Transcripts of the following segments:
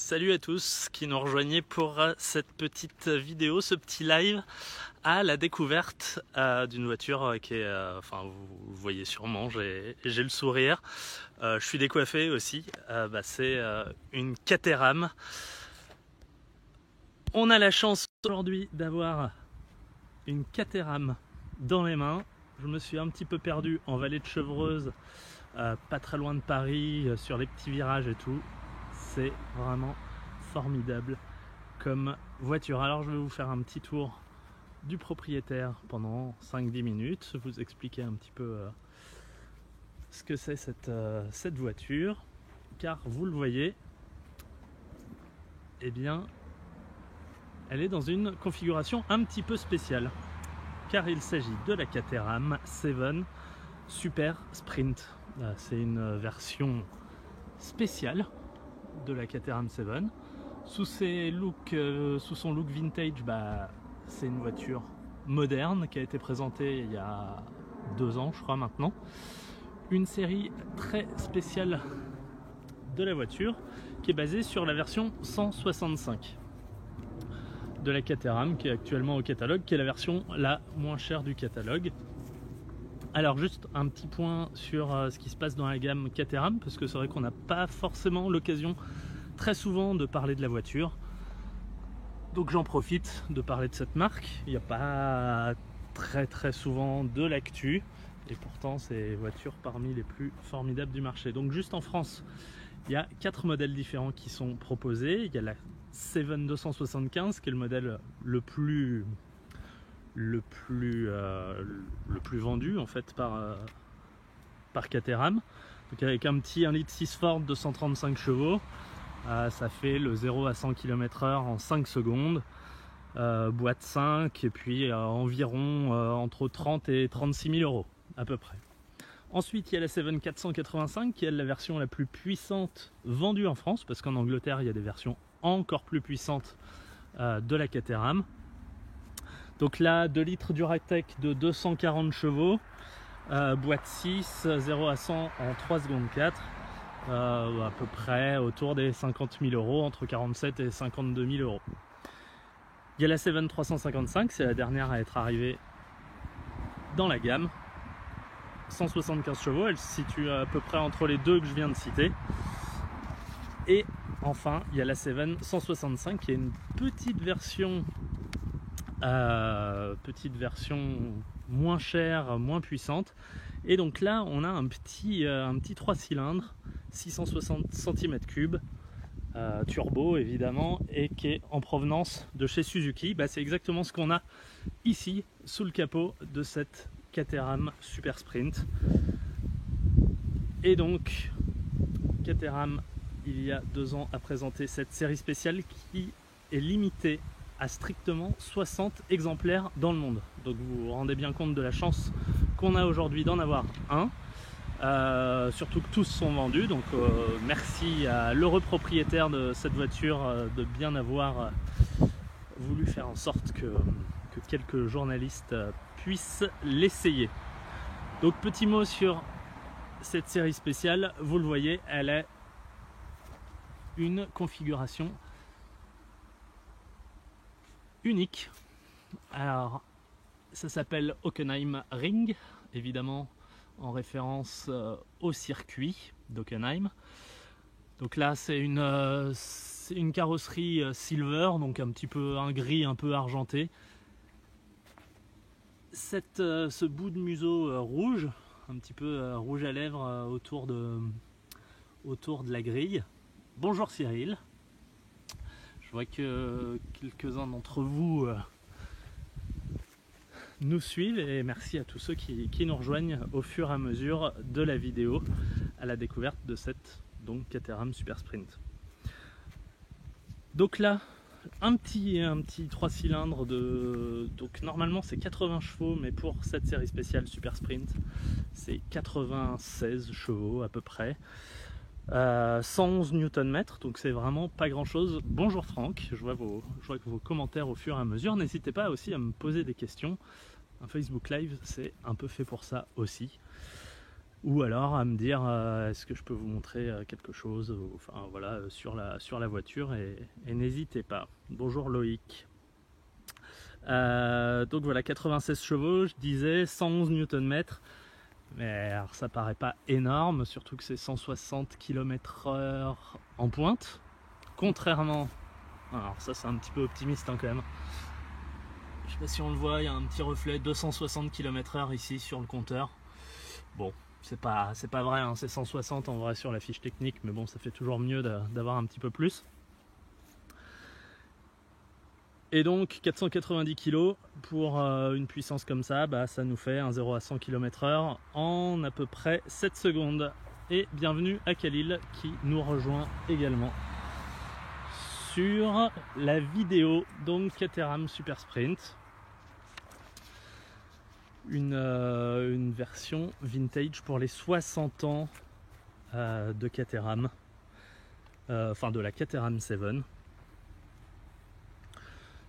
Salut à tous qui nous rejoignez pour cette petite vidéo, ce petit live à la découverte d'une voiture qui est, vous voyez sûrement, j'ai le sourire, je suis décoiffé aussi, c'est une Caterham. On a la chance aujourd'hui d'avoir une Caterham dans les mains. Je me suis un petit peu perdu en vallée de Chevreuse, pas très loin de Paris, sur les petits virages et tout. C'est vraiment formidable comme voiture. Alors je vais vous faire un petit tour du propriétaire pendant 5-10 minutes, vous expliquer un petit peu ce que c'est cette voiture, car vous le voyez, eh bien elle est dans une configuration un petit peu spéciale, car il s'agit de la Caterham 7 Super Sprint. C'est une version spéciale de la Caterham 7. Sous son look vintage, c'est une voiture moderne qui a été présentée il y a 2 ans, je crois maintenant. Une série très spéciale de la voiture qui est basée sur la version 165 de la Caterham, qui est actuellement au catalogue, qui est la version la moins chère du catalogue. Alors juste un petit point sur ce qui se passe dans la gamme Caterham, parce que c'est vrai qu'on n'a pas forcément l'occasion très souvent de parler de la voiture. Donc j'en profite de parler de cette marque. Il n'y a pas très souvent de l'actu, et pourtant c'est voitures parmi les plus formidables du marché. Donc juste en France, il y a 4 modèles différents qui sont proposés. Il y a la 7 275 qui est le modèle le plus vendu en fait par Caterham, donc avec un petit 1,6 litre Ford de 135 chevaux, ça fait le 0 à 100 km/h en 5 secondes, boîte 5, et puis environ entre 30 et 36 000 euros à peu près. Ensuite il y a la 7 485 qui est la version la plus puissante vendue en France, parce qu'en Angleterre il y a des versions encore plus puissantes de la Caterham. Donc là, 2 litres Duratec de 240 chevaux, boîte 6, 0 à 100 en 3 secondes 4, à peu près autour des 50 000 euros, entre 47 et 52 000 euros. Il y a la 7 355, c'est la dernière à être arrivée dans la gamme, 175 chevaux, elle se situe à peu près entre les deux que je viens de citer. Et enfin, il y a la 7 165 qui est une petite version moins chère, moins puissante. Et donc là on a un petit 3 cylindres 660 cm3 turbo évidemment, et qui est en provenance de chez Suzuki. C'est exactement ce qu'on a ici sous le capot de cette Caterham Super Sprint. Et donc Caterham, il y a 2 ans, a présenté cette série spéciale qui est limitée à strictement 60 exemplaires dans le monde. Donc vous vous rendez bien compte de la chance qu'on a aujourd'hui d'en avoir un. Surtout que tous sont vendus. Donc merci à l'heureux propriétaire de cette voiture de bien avoir voulu faire en sorte que quelques journalistes puissent l'essayer. Donc petit mot sur cette série spéciale. Vous le voyez, elle est une configuration unique. Alors ça s'appelle Hockenheim Ring, évidemment en référence au circuit d'Hockenheim. Donc là c'est une carrosserie silver, donc un petit peu un gris un peu argenté. Ce bout de museau rouge, un petit peu rouge à lèvres autour de la grille. Bonjour Cyril. Je vois que quelques-uns d'entre vous nous suivent, et merci à tous ceux qui nous rejoignent au fur et à mesure de la vidéo à la découverte de cette Caterham Super Sprint. Donc là, un petit 3 cylindres donc normalement c'est 80 chevaux, mais pour cette série spéciale Super Sprint c'est 96 chevaux à peu près. 111 Nm, donc c'est vraiment pas grand chose. Bonjour Franck, je vois que vos commentaires au fur et à mesure. N'hésitez pas aussi à me poser des questions. Un Facebook Live, c'est un peu fait pour ça aussi. ou alors à me dire est-ce que je peux vous montrer quelque chose, enfin voilà, sur la voiture, et n'hésitez pas. Bonjour Loïc. Donc voilà, 96 chevaux, je disais, 111 Nm. Mais alors, ça paraît pas énorme, surtout que c'est 160 km/h en pointe. Contrairement, alors ça c'est un petit peu optimiste hein, quand même. Je sais pas si on le voit, il y a un petit reflet, 260 km/h ici sur le compteur. Bon, c'est pas vrai, hein, c'est 160 en vrai sur la fiche technique, mais bon, ça fait toujours mieux d'avoir un petit peu plus. Et donc 490 kg pour une puissance comme ça, bah, ça nous fait un 0 à 100 km/h en à peu près 7 secondes. Et bienvenue à Khalil qui nous rejoint également sur la vidéo, donc Caterham Super Sprint. Une version vintage pour les 60 ans de Caterham, enfin de la Caterham 7.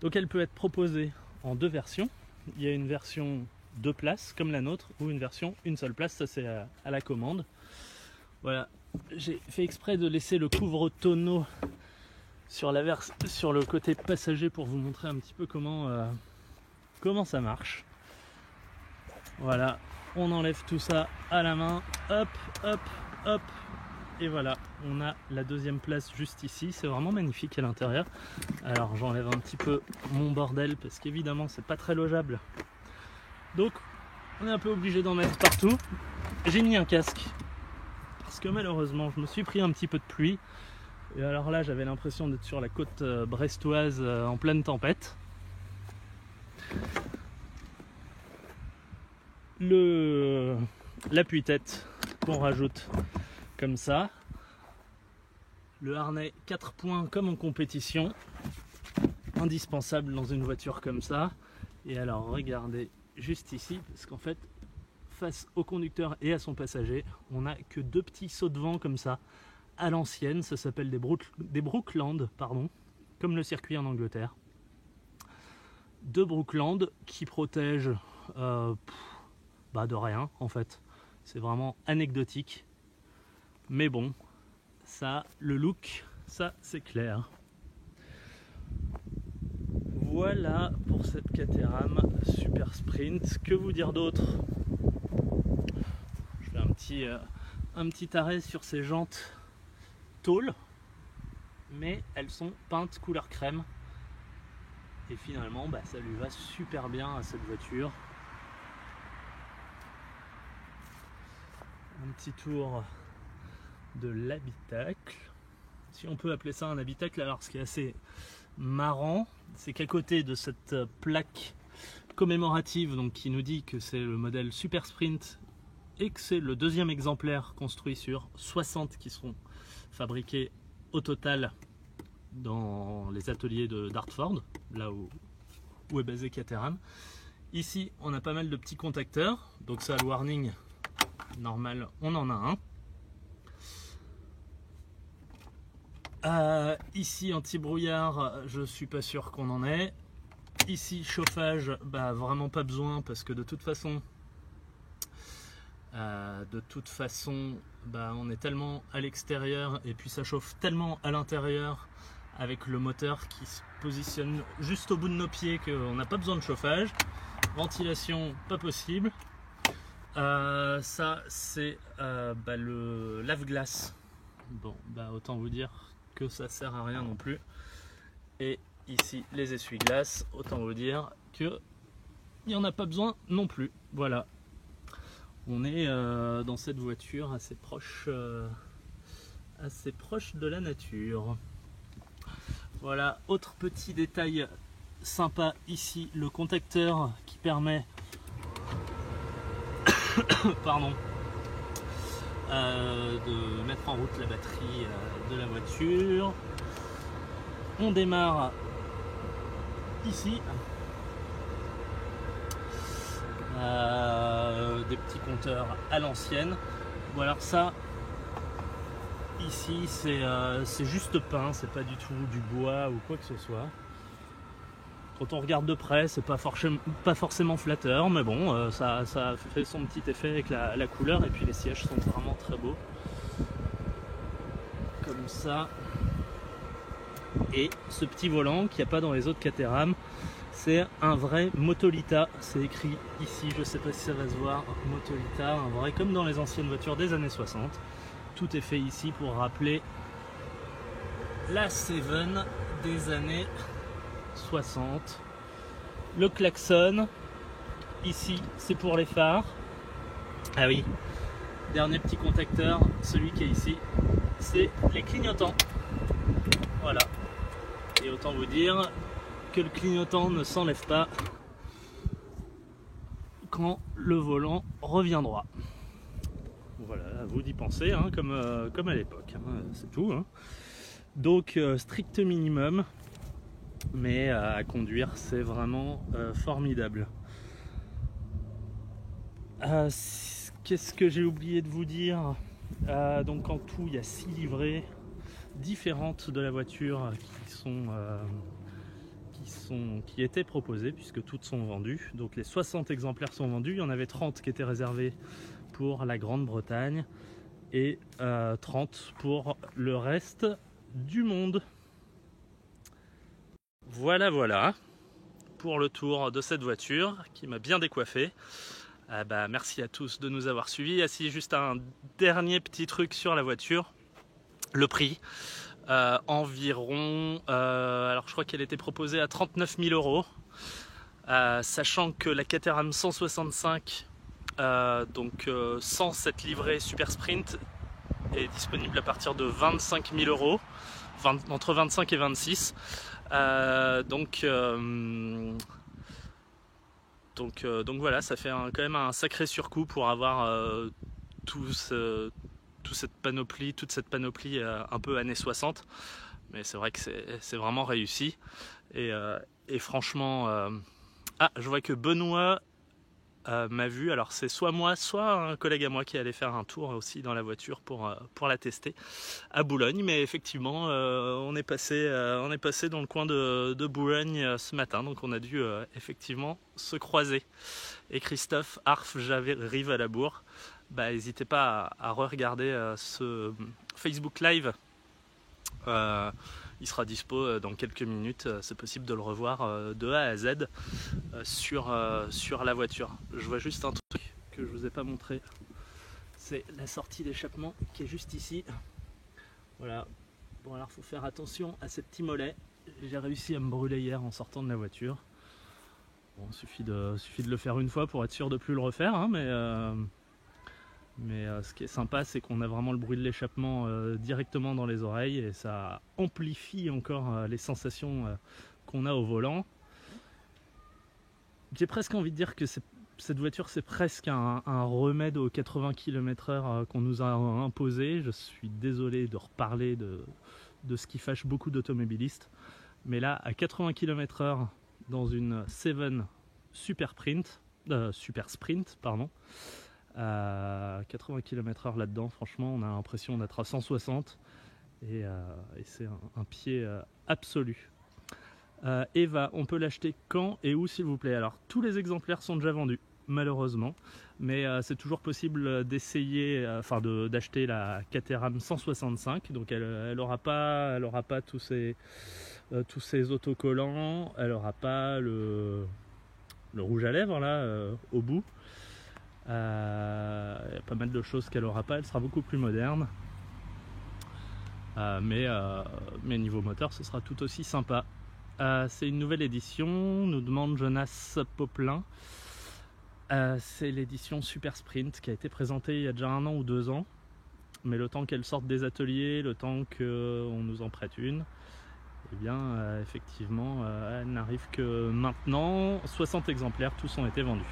Donc elle peut être proposée en deux versions. Il y a une version 2 places comme la nôtre, ou une version une seule place, ça c'est à la commande. Voilà, j'ai fait exprès de laisser le couvre-tonneau sur le côté passager pour vous montrer un petit peu comment ça marche. Voilà, on enlève tout ça à la main, hop, hop, hop. Et voilà, on a la deuxième place juste ici, c'est vraiment magnifique à l'intérieur. Alors j'enlève un petit peu mon bordel parce qu'évidemment c'est pas très logeable. Donc on est un peu obligé d'en mettre partout. J'ai mis un casque parce que malheureusement je me suis pris un petit peu de pluie. Et alors là j'avais l'impression d'être sur la côte brestoise en pleine tempête. L'appui-tête qu'on rajoute comme ça, le harnais 4 points comme en compétition, indispensable dans une voiture comme ça. Et alors regardez juste ici, parce qu'en fait face au conducteur et à son passager, on n'a que deux petits sauts de vent comme ça à l'ancienne, ça s'appelle des Brookland, pardon, comme le circuit en Angleterre. Deux Brookland qui protègent de rien en fait, c'est vraiment anecdotique. Mais bon, ça, le look, ça c'est clair. Voilà pour cette Caterham Super Sprint. Que vous dire d'autre? Je fais un petit arrêt sur ces jantes tôle, mais elles sont peintes couleur crème. Et finalement, bah, ça lui va super bien à cette voiture. Un petit tour de l'habitacle, si on peut appeler ça un habitacle. Alors ce qui est assez marrant, c'est qu'à côté de cette plaque commémorative, donc qui nous dit que c'est le modèle Super Sprint et que c'est le deuxième exemplaire construit sur 60 qui seront fabriqués au total dans les ateliers de Dartford, là où est basé Caterham. Ici on a pas mal de petits contacteurs, donc ça, le warning normal, on en a un. Ici anti-brouillard, je suis pas sûr qu'on en ait. Ici chauffage, bah vraiment pas besoin, parce que de toute façon bah, on est tellement à l'extérieur et puis ça chauffe tellement à l'intérieur avec le moteur qui se positionne juste au bout de nos pieds qu'on n'a pas besoin de chauffage. Ventilation pas possible. Ça c'est le lave-glace. Bon, bah autant vous dire que ça sert à rien non plus. Et ici les essuie-glaces, autant vous dire que il n'y en a pas besoin non plus. Voilà, on est dans cette voiture assez proche de la nature. Voilà, autre petit détail sympa ici, le contacteur qui permet pardon, de mettre en route la batterie de la voiture. On démarre ici. Des petits compteurs à l'ancienne. Bon, alors ça ici c'est juste peint, c'est pas du tout du bois ou quoi que ce soit. Quand on regarde de près, c'est pas forcément flatteur, mais bon, ça fait son petit effet avec la couleur, et puis les sièges sont vraiment très beaux. Comme ça. Et ce petit volant qu'il n'y a pas dans les autres Caterham, c'est un vrai Motolita. C'est écrit ici, je ne sais pas si ça va se voir, Motolita, un vrai comme dans les anciennes voitures des années 60. Tout est fait ici pour rappeler la Seven des années 60. Le klaxon, ici c'est pour les phares. Ah oui, dernier petit contacteur, celui qui est ici, c'est les clignotants. Voilà. Et autant vous dire que le clignotant ne s'enlève pas quand le volant revient droit. Voilà, à vous d'y penser, hein, comme à l'époque, hein, c'est tout. Hein. Donc strict minimum, mais à conduire c'est vraiment formidable. Qu'est-ce que j'ai oublié de vous dire? Donc en tout il y a 6 livrées différentes de la voiture qui étaient proposées, puisque toutes sont vendues. Donc les 60 exemplaires sont vendus, il y en avait 30 qui étaient réservés pour la Grande-Bretagne et 30 pour le reste du monde. Voilà pour le tour de cette voiture qui m'a bien décoiffé. Merci à tous de nous avoir suivis. Juste un dernier petit truc sur la voiture, le prix. Environ, alors je crois qu'elle était proposée à 39 000 €, sachant que la Caterham 165, donc sans cette livrée Super Sprint, est disponible à partir de 25 000 €, entre 25 et 26. Donc voilà, ça fait quand même un sacré surcoût pour avoir toute cette panoplie un peu années 60. Mais c'est vrai que c'est vraiment réussi. Et franchement, je vois que Benoît m'a vu. Alors c'est soit moi, soit un collègue à moi qui allait faire un tour aussi dans la voiture pour la tester à Boulogne. Mais effectivement, on est passé dans le coin de Boulogne ce matin, donc on a dû effectivement se croiser. Et Christophe Arf, j'arrive à la bourre. N'hésitez pas à re-regarder ce Facebook Live. Il sera dispo dans quelques minutes. C'est possible de le revoir de A à Z sur la voiture. Je vois juste un truc que je vous ai pas montré. C'est la sortie d'échappement qui est juste ici. Voilà. Bon, alors faut faire attention à ces petits mollets. J'ai réussi à me brûler hier en sortant de la voiture. Bon, suffit de le faire une fois pour être sûr de plus le refaire, hein, mais ce qui est sympa, c'est qu'on a vraiment le bruit de l'échappement directement dans les oreilles, et ça amplifie encore les sensations qu'on a au volant. J'ai presque envie de dire que cette voiture, c'est presque un remède aux 80 km/h qu'on nous a imposé. Je suis désolé de reparler de ce qui fâche beaucoup d'automobilistes, mais là, à 80 km/h dans une Seven Super Sprint, à 80 km/h là-dedans, franchement, on a l'impression d'être à 160, et c'est un pied absolu. Eva, on peut l'acheter quand et où, s'il vous plaît? Alors, tous les exemplaires sont déjà vendus, malheureusement, mais c'est toujours possible d'essayer, d'acheter la Caterham 165. Donc elle aura pas tous ces autocollants, elle aura pas le rouge à lèvres là au bout. Il y a pas mal de choses qu'elle aura pas, elle sera beaucoup plus moderne. Mais niveau moteur, ce sera tout aussi sympa. C'est une nouvelle édition, nous demande Jonas Poplin. C'est l'édition Super Sprint qui a été présentée il y a déjà 1 an ou 2 ans. Mais le temps qu'elle sorte des ateliers, le temps qu'on nous en prête une, eh bien effectivement, elle n'arrive que maintenant. 60 exemplaires, tous ont été vendus.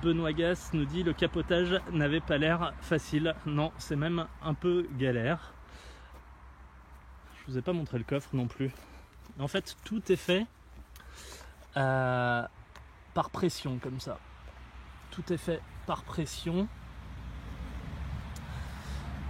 Benoît Gass nous dit: le capotage n'avait pas l'air facile. Non, c'est même un peu galère. Je vous ai pas montré le coffre non plus. En fait, tout est fait par pression, comme ça. Tout est fait par pression.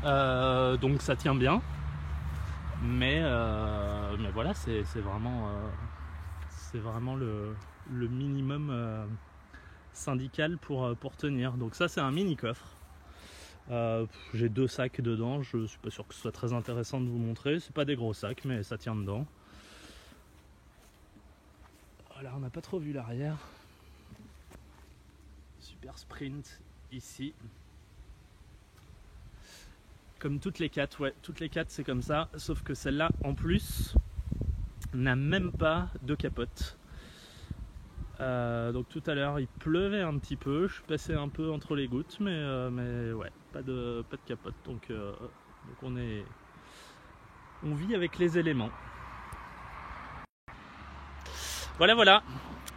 Donc ça tient bien. Mais voilà, c'est vraiment c'est vraiment le minimum syndical pour tenir. Donc ça c'est un mini coffre. J'ai 2 sacs dedans, je suis pas sûr que ce soit très intéressant de vous montrer, c'est pas des gros sacs mais ça tient dedans. Voilà, on n'a pas trop vu l'arrière. Super Sprint ici. Comme toutes les 4, ouais, toutes les 4 c'est comme ça, sauf que celle-là en plus n'a même pas de capote. Donc tout à l'heure il pleuvait un petit peu, je suis passé un peu entre les gouttes, mais ouais, pas de capote, donc on vit avec les éléments. Voilà.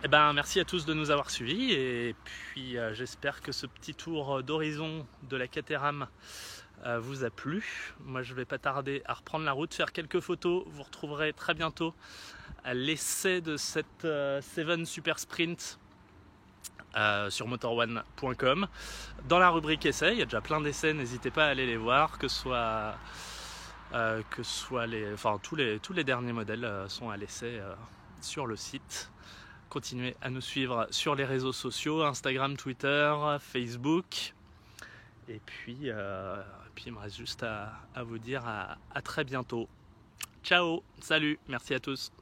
Eh ben, merci à tous de nous avoir suivis, et puis j'espère que ce petit tour d'horizon de la Caterham vous a plu. Moi je vais pas tarder à reprendre la route, faire quelques photos. Vous retrouverez très bientôt l'essai de cette Seven Super Sprint sur motorone.com. Dans la rubrique essai, il y a déjà plein d'essais, n'hésitez pas à aller les voir, que ce soit tous les derniers modèles sont à l'essai sur le site. Continuez à nous suivre sur les réseaux sociaux, Instagram, Twitter, Facebook. Et puis il me reste juste à vous dire à très bientôt. Ciao, salut, merci à tous.